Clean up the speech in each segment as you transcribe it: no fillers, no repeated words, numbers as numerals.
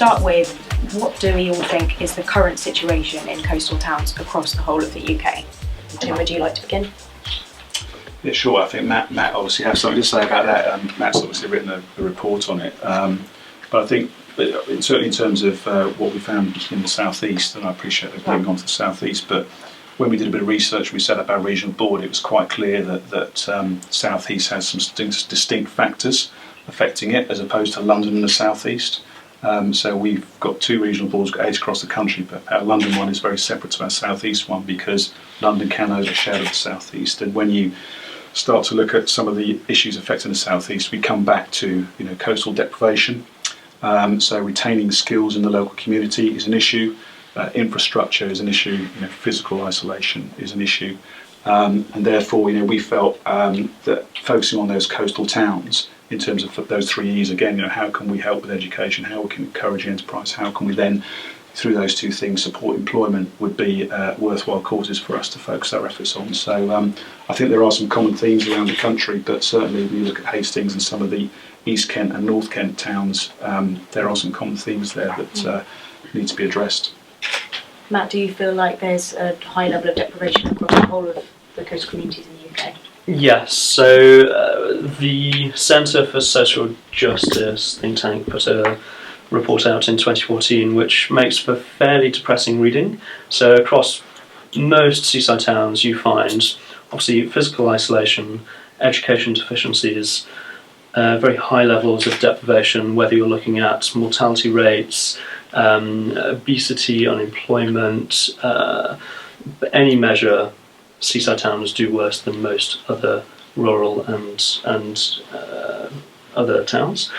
start with, what do we all think is the current situation in coastal towns across the whole of the UK? Tim, would you like to begin? Yeah, sure. I think Matt obviously has something to say about that. Matt's obviously written a report on it. But I think certainly in terms of what we found in the southeast, and I appreciate they've moving on to the southeast, but when we did a bit of research and we set up our regional board, it was quite clear that southeast has some distinct factors affecting it as opposed to London and the southeast. So we've got two regional boards, got 8 across the country, but our London one is very separate to our southeast one because London can overshadow the southeast. And when you start to look at some of the issues affecting the southeast, we come back to coastal deprivation. So retaining skills in the local community is an issue. Infrastructure is an issue. Physical isolation is an issue. And therefore, we felt that focusing on those coastal towns in terms of those 3 E's again, how can we help with education? How we can encourage enterprise? How can we then, through those two things, support employment would be worthwhile causes for us to focus our efforts on. So I think there are some common themes around the country, but certainly when you look at Hastings and some of the East Kent and North Kent towns, there are some common themes there that need to be addressed. Matt, do you feel like there's a high level of deprivation across the whole of the coastal communities in the UK? Yes, so the Centre for Social Justice think tank put a report out in 2014 which makes for fairly depressing reading. So across most seaside towns you find obviously physical isolation, education deficiencies, very high levels of deprivation, whether you're looking at mortality rates, obesity, unemployment, any measure. Seaside towns do worse than most other rural and other towns.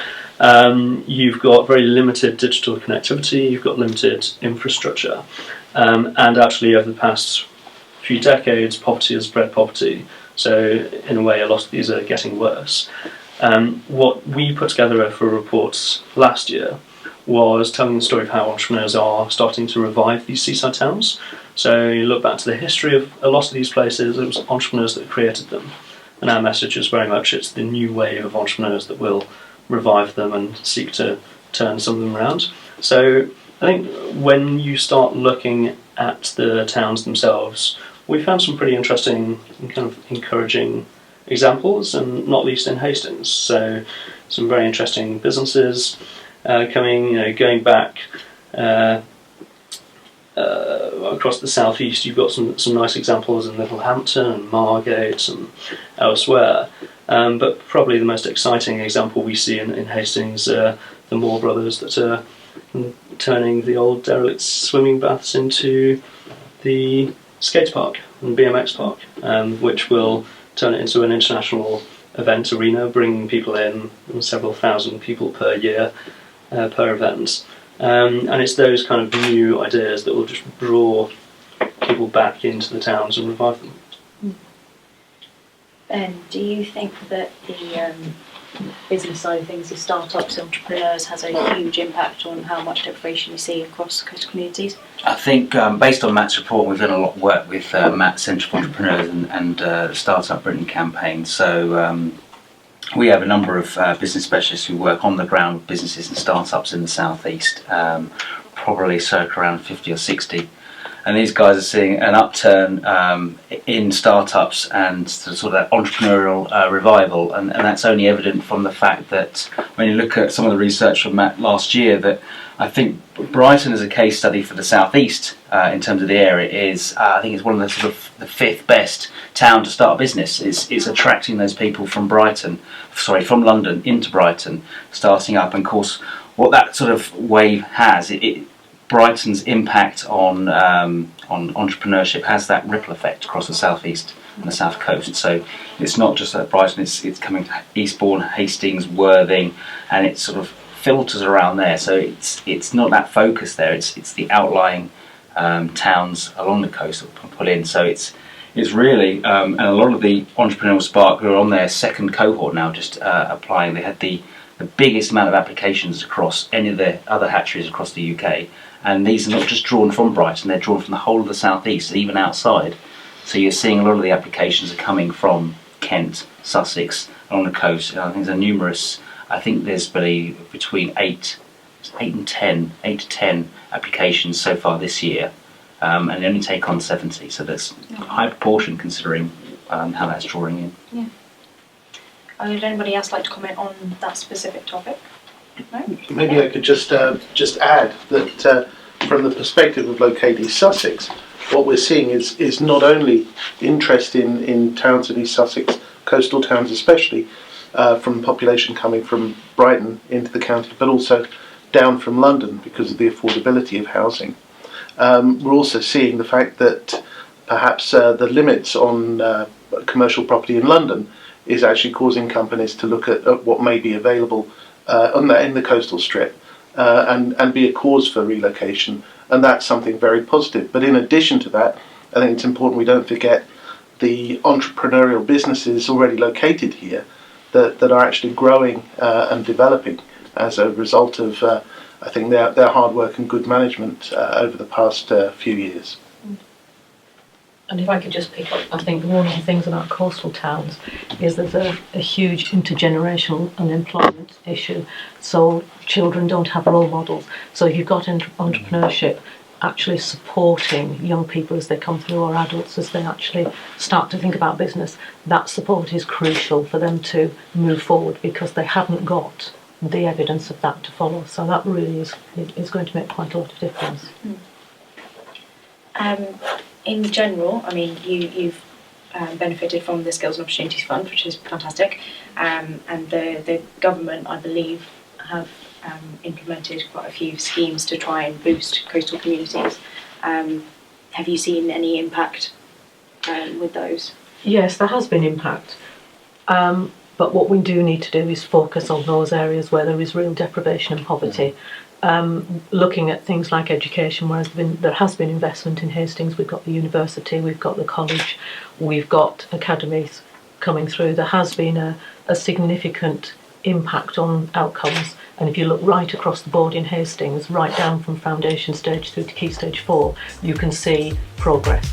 You've got very limited digital connectivity, you've got limited infrastructure, and actually over the past few decades poverty has bred poverty, so in a way a lot of these are getting worse. What we put together for reports last year was telling the story of how entrepreneurs are starting to revive these seaside towns. So you look back to the history of a lot of these places, it was entrepreneurs that created them. And our message is very much it's the new wave of entrepreneurs that will revive them and seek to turn some of them around. So I think when you start looking at the towns themselves, we found some pretty interesting and kind of encouraging examples, and not least in Hastings. So some very interesting businesses going back across the southeast. You've got some nice examples in Littlehampton and Margate and elsewhere, but probably the most exciting example we see in Hastings are the Moore brothers that are turning the old derelict swimming baths into the skate park and BMX park, which will turn it into an international event arena, bringing people in, several thousand people per year per event. And it's those kind of new ideas that will just draw people back into the towns and revive them. Ben, do you think that the business side of things, the startups, entrepreneurs, has a huge impact on how much deprivation you see across coastal communities? I think based on Matt's report, we've done a lot of work with Matt's Centre for Entrepreneurs and the Startup Britain campaign. So we have a number of business specialists who work on the ground with businesses and startups in the southeast, probably circa around 50 or 60. And these guys are seeing an upturn in startups and sort of that entrepreneurial revival, and that's only evident from the fact that when you look at some of the research from Matt last year, that I think Brighton as a case study for the southeast in terms of the area is I think it's one of the sort of the 5th best town to start a business. It's attracting those people from from London into Brighton, starting up, and of course what that sort of wave has, Brighton's impact on entrepreneurship has that ripple effect across the southeast and the south coast. So it's not just at Brighton; it's coming to Eastbourne, Hastings, Worthing, and it sort of filters around there. So it's not that focus there. It's the outlying towns along the coast that pull in. So it's really and a lot of the Entrepreneurial Spark who are on their 2nd cohort now, just applying. They had the biggest amount of applications across any of the other hatcheries across the UK. And these are not just drawn from Brighton, they're drawn from the whole of the southeast and even outside. So you're seeing a lot of the applications are coming from Kent, Sussex, along the coast. I think there's numerous, I think there's between 8 8 to 10 applications so far this year, and they only take on 70. So that's a high proportion considering how that's drawing in. Yeah. Would anybody else like to comment on that specific topic? No? Maybe I could just add that from the perspective of Locate East Sussex, what we're seeing is not only interest in towns in East Sussex, coastal towns especially, from population coming from Brighton into the county, but also down from London because of the affordability of housing. We're also seeing the fact that perhaps the limits on commercial property in London is actually causing companies to look at what may be available in the coastal strip and be a cause for relocation, and that's something very positive. But in addition to that, I think it's important we don't forget the entrepreneurial businesses already located here that are actually growing and developing as a result of I think their hard work and good management over the past few years. And if I could just pick up, I think one of the things about coastal towns is there's a huge intergenerational unemployment issue. So children don't have role models. So you've got entrepreneurship actually supporting young people as they come through, or adults as they actually start to think about business. That support is crucial for them to move forward because they haven't got the evidence of that to follow. So that really is going to make quite a lot of difference. In general, I mean, you've benefited from the Skills and Opportunities Fund, which is fantastic, and the government, I believe, have implemented quite a few schemes to try and boost coastal communities. Have you seen any impact with those? Yes, there has been impact. But what we do need to do is focus on those areas where there is real deprivation and poverty. Looking at things like education, whereas there has been investment in Hastings. We've got the university, we've got the college, we've got academies coming through. There has been a significant impact on outcomes, and if you look right across the board in Hastings, right down from foundation stage through to key stage 4, you can see progress.